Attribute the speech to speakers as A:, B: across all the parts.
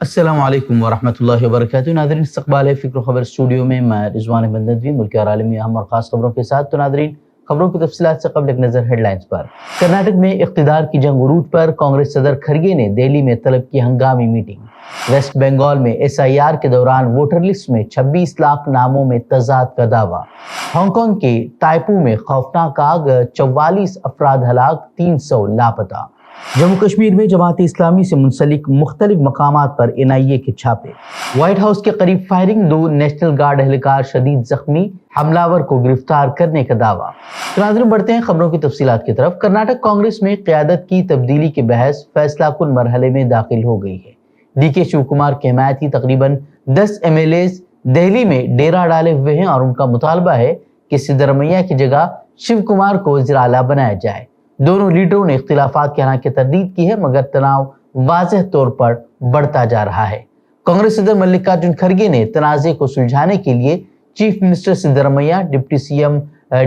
A: अस्सलाम वालेकुम वरहमतुल्लाहि वबरकातुहू। नाज़रीन, इस्तक़बाल है फ़िक्र ख़बर स्टूडियो में। मैं रिज़वान अहमद नदवी मुल्क और आलमी अहम और ख़ास खबरों के साथ। तो नाज़रीन, खबरों की तफ़सीलात से क़ब्ल एक नज़र हेडलाइंस पर। कर्नाटक में इक़्तिदार की जंग उरूज पर, कांग्रेस सदर खरगे ने दिल्ली में तलब की हंगामी मीटिंग। वेस्ट बंगाल में SIR के दौरान वोटर लिस्ट में 26 लाख नामों में तज़ाद का दावा। हांगकांग के ताइपू में खौफनाक आग, 44 अफराद हलाक, 300 लापता। जम्मू कश्मीर में जमात इस्लामी से मुंसलिक मुख्तलिफ मकामात पर NIA के छापे। व्हाइट हाउस के करीब फायरिंग, 2 नेशनल गार्ड एहलकार शदीद जख्मी, हमलावर को गिरफ्तार करने का दावा। तो नाज़रीन, बढ़ते हैं खबरों की तफसीलात की तरफ। कर्नाटक कांग्रेस में क़यादत की तब्दीली की बहस फैसला कुन मरहले में दाखिल हो गई है। DK शिव कुमार के हिमायती तकरीबन 10 MLAs दिल्ली में डेरा डाले हुए हैं और उनका मुतालबा है कि सिद्धरमैया की जगह शिव कुमार को वज़ीर आला बनाया जाए। दोनों लीडरों ने इख्तिलाफात की हालांकि तरदीद की है, मगर तनाव वाज़ेह तौर पर बढ़ता जा रहा है। कांग्रेस सदर मल्लिकार्जुन खरगे ने तनाज़े को सुलझाने के लिए chief minister Siddaramaiah, deputy CM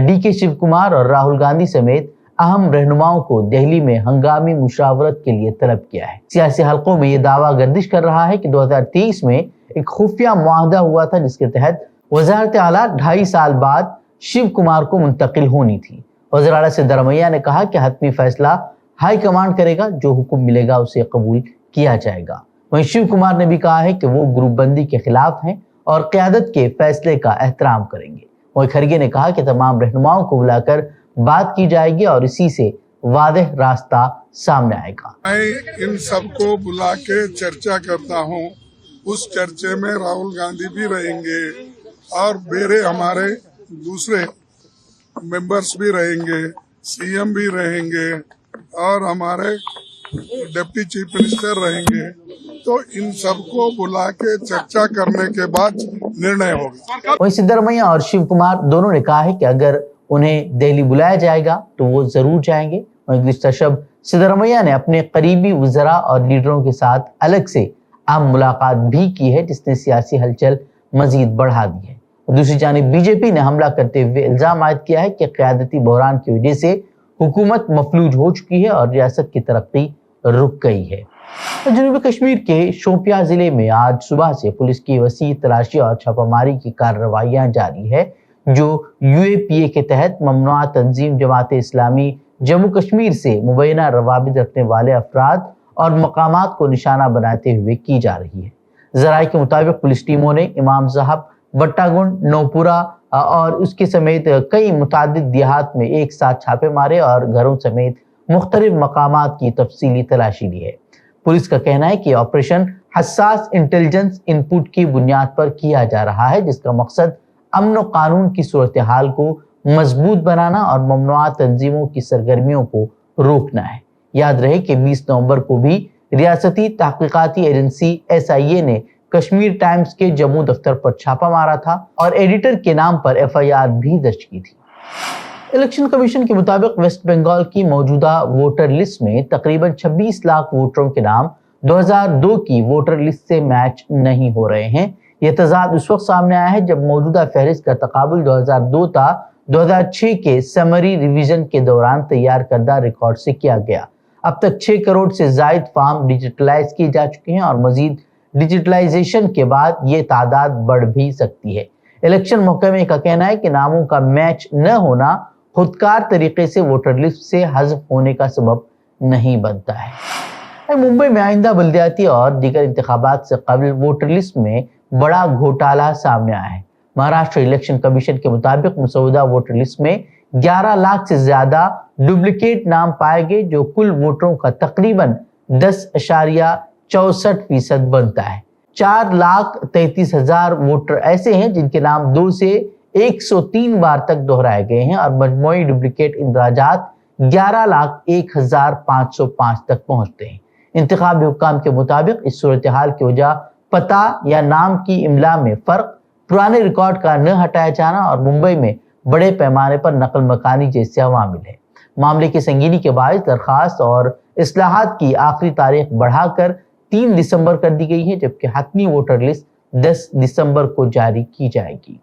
A: DK Shiv Kumar और राहुल गांधी समेत अहम रहनुमाओं को दिल्ली में हंगामी मुशावरत के लिए तलब किया है। सियासी हलकों में यह दावा गर्दिश कर रहा है कि 2023 में एक खुफिया मुआहदा हुआ था, जिसके तहत वज़ारत आला 2.5 साल बाद शिव कुमार को मुंतकिल होनी थी। वज़ीर आला सिद्धरमैया ने कहा कि हतमी फैसला हाई कमांड करेगा, जो हुक्म मिलेगा उसे कबूल किया जाएगा। वहीं शिव कुमार ने भी कहा है कि वो ग्रुप बंदी के खिलाफ हैं और क़यादत के फैसले का एहतराम करेंगे। वहीं खरगे ने कहा कि तमाम रहनुमाओं को बुलाकर बात की जाएगी और इसी से वाज़ेह रास्ता सामने आएगा।
B: मैं इन सबको बुला के चर्चा करता हूँ। उस चर्चे में राहुल गांधी भी रहेंगे और मेरे हमारे दूसरे मेंबर्स भी रहेंगे, CM भी रहेंगे और हमारे डिप्टी चीफ मिनिस्टर रहेंगे। तो इन सबको बुला के चर्चा करने के बाद निर्णय होगा।
A: वहीं सिद्धरमैया और शिव कुमार दोनों ने कहा है कि अगर उन्हें दिल्ली बुलाया जाएगा तो वो जरूर जाएंगे। वहीं गुज़िश्ता शब सिद्धरमैया ने अपने करीबी वज़रा और लीडरों के साथ अलग से अहम मुलाकात भी की है, जिसने सियासी हलचल मजीद बढ़ा दी है। दूसरी जानिब BJP ने हमला करते हुए इल्जाम आयद किया है कि क़यादती बहरान की वजह से हुकूमत मफलूज हो चुकी है और रियासत की तरक्की रुक गई है। जनूबी कश्मीर के शोपियां जिले में आज सुबह से पुलिस की वसी तलाशी और छापामारी की कार्रवाइयां जारी है, जो UAPA के तहत ममनुआ तंजीम जमात इस्लामी जम्मू कश्मीर से मुबैना रवाबित रखने वाले अफराद और मकामात को निशाना बनाते हुए की जा रही है। ज़राए के मुताबिक पुलिस टीमों ने इमाम साहब, बट्टागुंड, नौपुरा और उसके समेत कई मुतादिद देहात में एक साथ छापे मारे और घरों समेत मुख्तलिफ मकामात की तफसीली तलाशी ली है। पुलिस का कहना है कि ऑपरेशन हसास इंटेलिजेंस इनपुट की बुनियाद पर किया जा रहा है, जिसका मकसद अमन व कानून की सूरत हाल को मजबूत बनाना और ममनुआ तंजीमों की सरगर्मियों को रोकना है। याद रहे कि 20 नवंबर को भी रियासती तहकीकाती एजेंसी SIA ने कश्मीर टाइम्स के जम्मू दफ्तर पर छापा मारा था और एडिटर के नाम पर FIR भी दर्ज की थी। इलेक्शन कमीशन के मुताबिक वेस्ट बंगाल की मौजूदा वोटर लिस्ट में तकरीबन 26 लाख वोटरों के नाम 2002 की वोटर लिस्ट से मैच नहीं हो रहे हैं। यह तजाद उस वक्त सामने आया है जब मौजूदा फहरिस्त का तकाबुल 2002 था 2006 के समरी रिवीजन के दौरान तैयार करदा रिकॉर्ड से किया गया। अब तक 6 करोड़ से जायद फॉर्म डिजिटलाइज किए जा चुके हैं और मजीद डिजिटलाइजेशन के बाद ये तादाद बढ़ भी सकती है। इलेक्शन महकमे का कहना है कि नामों का मैच न होना खुदकार तरीके से वोटर लिस्ट से हज़फ होने का सबब नहीं बनता है। मुंबई में आइंदा बल्दियाती और दीगर इंतखाबात से कबल वोटर लिस्ट में बड़ा घोटाला सामने आया है। महाराष्ट्र इलेक्शन कमीशन के मुताबिक मसौदा वोटर लिस्ट में 11 लाख से ज्यादा डुप्लीकेट नाम पाए गए, जो कुल वोटरों का तकरीबन 10.64% बनता है। 4,33,000 वोटर ऐसे हैं जिनके नाम 2 से 103 बार तक दोहराए गए हैं और मजमूई डुप्लीकेट इंदराजात 11,01,505 तक पहुंचते हैं। इंतखाबी हुक्काम के मुताबिक इस सूरत हाल की वजह पता या नाम की इमला में फर्क, पुराने रिकॉर्ड का न हटाया जाना और मुंबई में बड़े पैमाने पर नकल मकानी जैसे अवामिल है। मामले की संगीनी के बायस दरखास्त और इस्लाहात की आखिरी तारीख बढ़ाकर 3 दिसंबर कर दी गई है, जबकि हतमी वोटर लिस्ट 10 दिसंबर को जारी की जाएगी।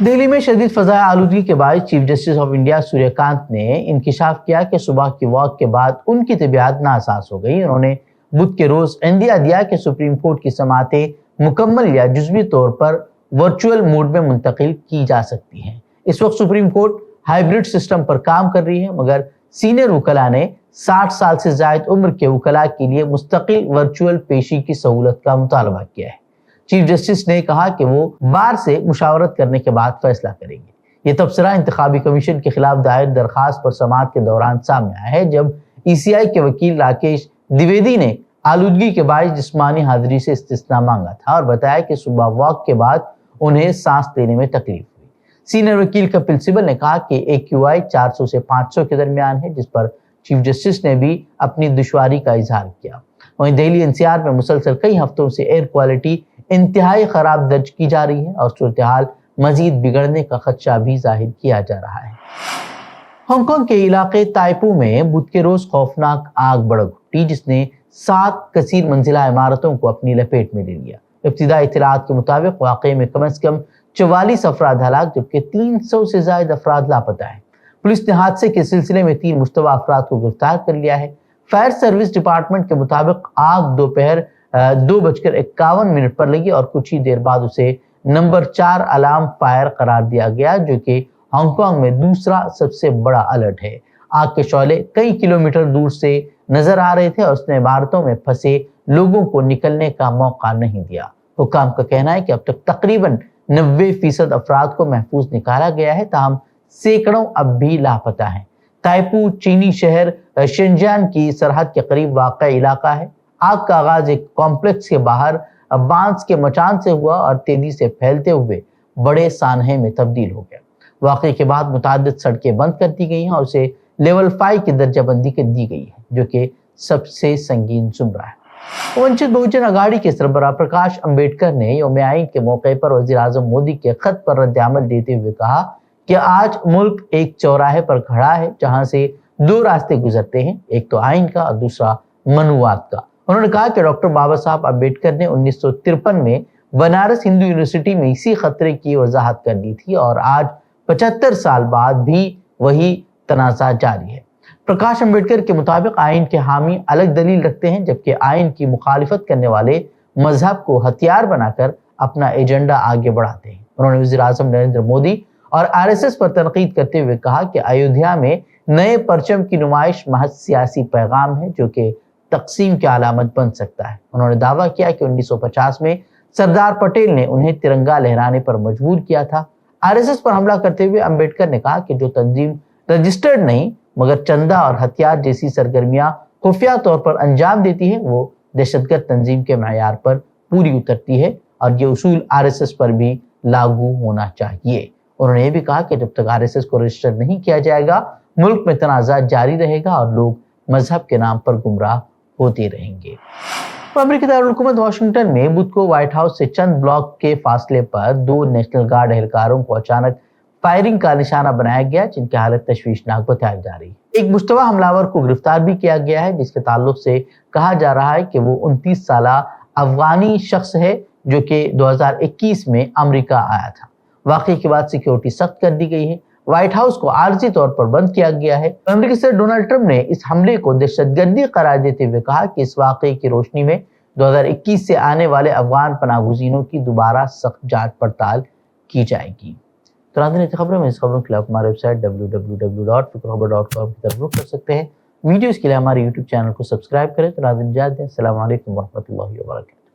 A: दिल्ली में शदीद फज़ाई आलूदगी के बाद chief justice of India Suryakant ने इंकिशाफ किया कि सुबह की वॉक के बाद उनकी तबीयत नासाज हो गई। उन्होंने بدھ کے روز عندیہ دیا کہ سپریم کورٹ کی سماعتیں مکمل یا جزوی طور پر ورچوئل موڈ میں منتقل کی جا سکتی ہیں۔ اس وقت سپریم کورٹ ہائبرڈ سسٹم پر کام کر رہی ہے، مگر سینئر وکلاء نے 60 سال سے زائد عمر کے وکلاء کے لیے مستقل ورچوئل پیشی کی سہولت کا مطالبہ کیا ہے۔ چیف جسٹس نے کہا کہ وہ بار سے مشاورت کرنے کے بعد فیصلہ کریں گے۔ یہ تبصرہ انتخابی کمیشن کے خلاف دائر درخواست پر سماعت کے دوران سامنے آیا ہے، جب ای سی آئی کے وکیل راکیش دیویدی نے آلودگی کے باعث جسمانی حاضری سے استثناء مانگا تھا اور بتایا کہ صبح واک کے بعد انہیں سانس لینے میں تکلیف ہوئی۔ سینئر وکیل کپل سبل نے کہا کہ AQI 400 سے 500 کے درمیان ہے، جس پر چیف جسٹس نے بھی اپنی دشواری کا اظہار کیا۔ وہیں دہلی NCR میں مسلسل کئی ہفتوں سے ایئر کوالٹی انتہائی خراب درج کی جا رہی ہے اور صورتحال مزید بگڑنے کا خدشہ بھی ظاہر کیا جا رہا ہے۔ ہانگ کانگ کے علاقے تائپو میں بدھ کے روز خوفناک آگ بھڑک اٹھی، جس نے 7 کثیر منزلہ عمارتوں کو اپنی لپیٹ میں لے لیا۔ ابتدائی اطلاعات کے مطابق واقعے میں کم از کم 44 افراد ہلاک جبکہ 300 سے زائد افراد لاپتہ ہیں۔ پولیس نے حادثے کے سلسلے میں 3 مشتبہ افراد کو گرفتار کر لیا ہے۔ فائر سروس ڈپارٹمنٹ کے مطابق آگ دوپہر 2:51 پر لگی اور کچھ ہی دیر بعد اسے نمبر 4 الارم فائر قرار دیا گیا، جو کہ ہانگ کانگ میں دوسرا سب سے بڑا الرٹ ہے۔ آگ کے شعلے کئی کلومیٹر دور سے نظر آ رہے تھے اور اس نے عمارتوں میں پھنسے لوگوں کو نکلنے کا موقع نہیں دیا۔ حکام کا کہنا ہے کہ اب تک تقریباً 90% افراد کو محفوظ نکالا گیا ہے، تاہم سینکڑوں اب بھی لاپتہ ہیں۔ تائپو چینی شہر شنجیان کی سرحد کے قریب واقع علاقہ ہے۔ آگ کا آغاز ایک کمپلیکس کے باہر بانس کے مچان سے ہوا اور تیزی سے پھیلتے ہوئے بڑے سانحے میں تبدیل ہو گیا۔ واقعے کے بعد متعدد سڑکیں بند کر دی گئی ہیں اور اسے لیول 5 کی درجہ بندی کر دی گئی ہے، جو کہ سب سے سنگین زمرہ ہے۔ ونچت بہوجن اگاڑی کے سربراہ پرکاش امبیڈکر نے یوم آئین کے موقع پر وزیر اعظم مودی کے خط پر رد عمل دیتے ہوئے کہا کہ آج ملک ایک چوراہے پر کھڑا ہے جہاں سے 2 راستے گزرتے ہیں، ایک تو آئین کا اور دوسرا منووات کا۔ انہوں نے کہا کہ ڈاکٹر بابا صاحب امبیڈکر نے 1953 میں بنارس ہندو یونیورسٹی میں اسی خطرے کی وضاحت کر دی تھی اور آج 75 سال بعد بھی وہی تنازع جاری ہے۔ پرکاش امبیڈکر کے مطابق آئین کے حامی الگ دلیل رکھتے ہیں، جبکہ آئین کی مخالفت کرنے والے مذہب کو ہتھیار بنا کر اپنا ایجنڈا آگے بڑھاتے ہیں۔ انہوں نے وزیر اعظم نریندر مودی اور RSS پر تنقید کرتے ہوئے کہا کہ ایودھیا میں نئے پرچم کی نمائش محض سیاسی پیغام ہے جو کہ تقسیم کی علامت بن سکتا ہے۔ انہوں نے دعویٰ کیا کہ 1950 میں سردار پٹیل نے انہیں ترنگا لہرانے پر مجبور کیا تھا۔ RSS پر حملہ کرتے ہوئے امبیڈکر نے کہا کہ جو تنظیم رجسٹرڈ نہیں مگر چندہ اور ہتھیار جیسی سرگرمیاں خفیہ طور پر انجام دیتی ہے، وہ دہشت گرد تنظیم کے معیار پر پوری اترتی ہے اور یہ اصول RSS پر بھی لاگو ہونا چاہیے۔ انہوں نے یہ بھی کہا کہ جب تک RSS کو رجسٹر نہیں کیا جائے گا، ملک میں تنازع جاری رہے گا اور لوگ مذہب کے نام پر گمراہ ہوتے رہیں گے۔ امریکی دارالحکومت واشنگٹن میں بدھ کو وائٹ ہاؤس سے چند بلاک کے فاصلے پر 2 نیشنل گارڈ اہلکاروں کو اچانک فائرنگ کا نشانہ بنایا گیا، جن کی حالت تشویشناک بتائی جا رہی ہے۔ ایک مشتبہ حملہ کو گرفتار بھی کیا گیا ہے، جس کے تعلق سے کہا جا رہا ہے کہ وہ 29 سالہ افغانی شخص ہے جو کہ 2021 میں امریکہ آیا تھا۔ واقعے کے بعد سیکیورٹی سخت کر دی گئی ہے۔ وائٹ ہاؤس کو عارضی طور پر بند کیا گیا ہے۔ امریکی صدر ڈونلڈ ٹرمپ نے اس حملے کو دہشت گردی قرار دیتے ہوئے کہا کہ اس واقعے کی روشنی میں 2021 سے آنے والے افغان پناہ گزینوں کی دوبارہ سخت جانچ پڑتال کی جائے گی۔ تو ناظرین، خبروں میں اس خبروں کے خلاف ہماری ویب سائٹ www.fikrkhabar.com کی طرف رخ کر سکتے ہیں۔ ویڈیوز کے لیے ہمارے YouTube چینل کو سبسکرائب کریں۔ تو ناظرین، اجازت دیں۔ السلام علیکم ورحمۃ اللہ وبرکاتہ۔